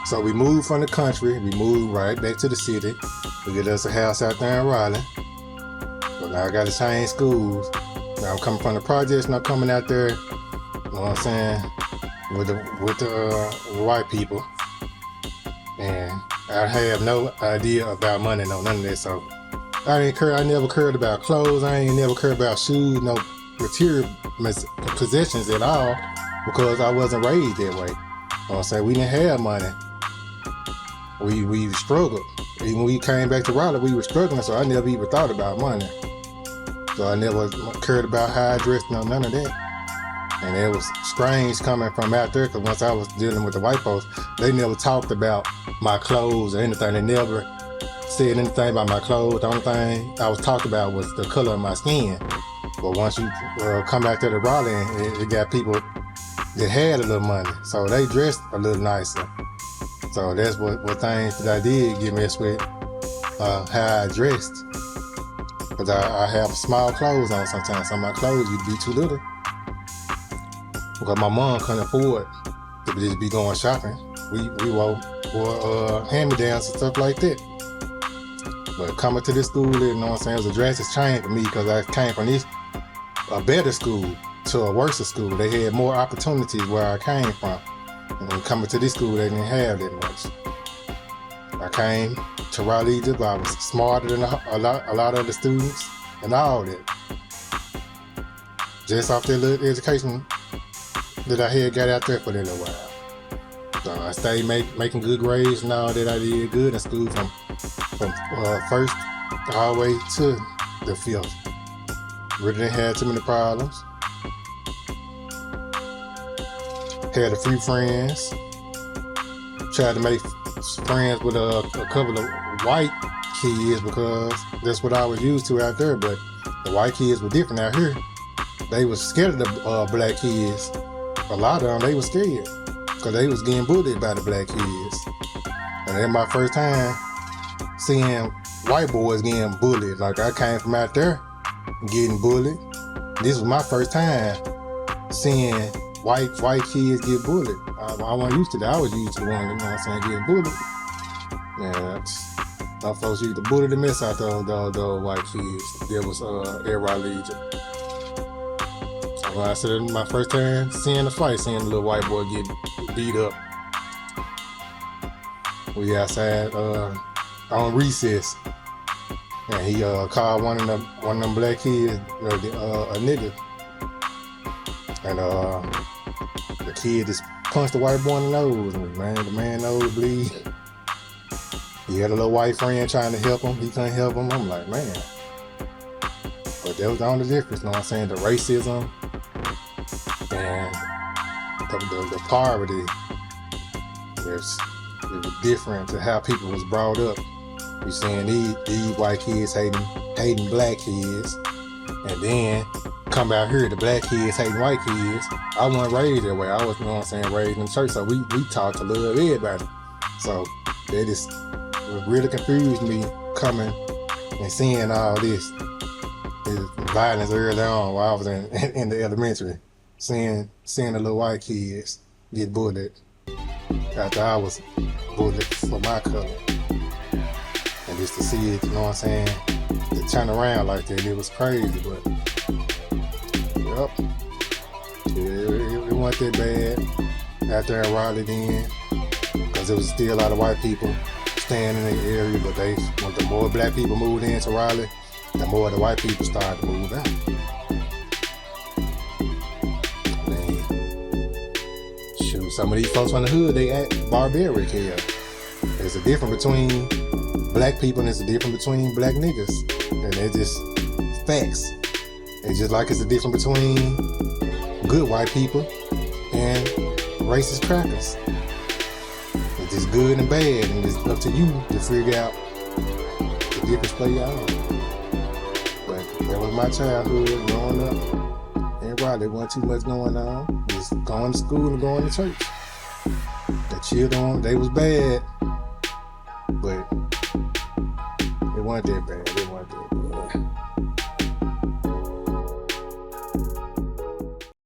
So we moved from the country. We moved right back to the city. We get us a house out there in Raleigh. But now I got to change schools. Now I'm coming from the projects, and I'm coming out there. You know what I'm saying? With the white people, and I have no idea about money, no none of that. So I never cared about clothes. I ain't never cared about shoes, no material possessions at all, because I wasn't raised that way. You know what I'm saying? We didn't have money. We struggled. Even when we came back to Raleigh, we were struggling, so I never even thought about money. So I never cared about how I dressed, no none of that. And it was strange coming from out there, because once I was dealing with the white folks, they never talked about my clothes or anything. They never said anything about my clothes. The only thing I was talked about was the color of my skin. But once you come out there to Raleigh, it got people that had a little money, so they dressed a little nicer. So that's what things that I did get messed with, how I dressed. Because I have small clothes on sometimes. Some of my clothes used to be too little. Because my mom couldn't afford to just be going shopping. We wore hand-me-downs and stuff like that. But coming to this school, you know what I'm saying, it was a drastic change for me, because I came from a better school to a worse school. They had more opportunities where I came from. And when coming to this school, they didn't have that much. I came to Raleigh, Egypt. I was smarter than a lot of the students and all that. Just off that little education that I had got out there for that little while. So I stayed making good grades and all that. I did good in school from first all the way to the fifth. Really didn't have too many problems. Had a few friends. Tried to make friends with a couple of white kids, because that's what I was used to out there. But the white kids were different out here. They was scared of the black kids. A lot of them, they was scared, because they was getting bullied by the black kids. And that's my first time seeing white boys getting bullied. Like, I came from out there getting bullied. This was my first time seeing white kids get bullied. I wasn't used to that. I was used to the one, you know what I'm saying, getting bullied. Yeah, my folks used to bully the mess out of those white kids. There was Raleigh, Egypt. So I said my first time seeing the fight, seeing the little white boy get beat up. We outside on recess, and he called one of them black kids a nigga, and the kid just punched the white boy in the nose, and the man nose bleed. He had a little white friend trying to help him. He couldn't help him. I'm like, man. But that was the only difference, you know what I'm saying? The racism and the poverty. It was different to how people was brought up. You seeing these white kids hating black kids, and then come out here, the black kids hating white kids. I wasn't raised that way. I was, you know what I'm saying, raised in church, so we taught to love everybody. So that just really confused me, coming and seeing all this violence early on while I was in the elementary, seeing the little white kids get bullied after I was bullied for my color. And just to see it, you know what I'm saying, to turn around like that, it was crazy. But yep, it wasn't that bad out there in Raleigh then, because there was still a lot of white people staying in the area. But when the more black people moved into Raleigh, the more the white people started to move out. I mean, shoot, some of these folks from the hood, they act barbaric here. There's a difference between black people and there's a difference between black niggas. And they're just facts. It's just like it's a difference between good white people and racist crackers. It's just good and bad, and it's up to you to figure out the difference play out. But that was my childhood growing up in Raleigh. There wasn't too much going on. Just going to school and going to church. The children, they was bad, but it wasn't that bad.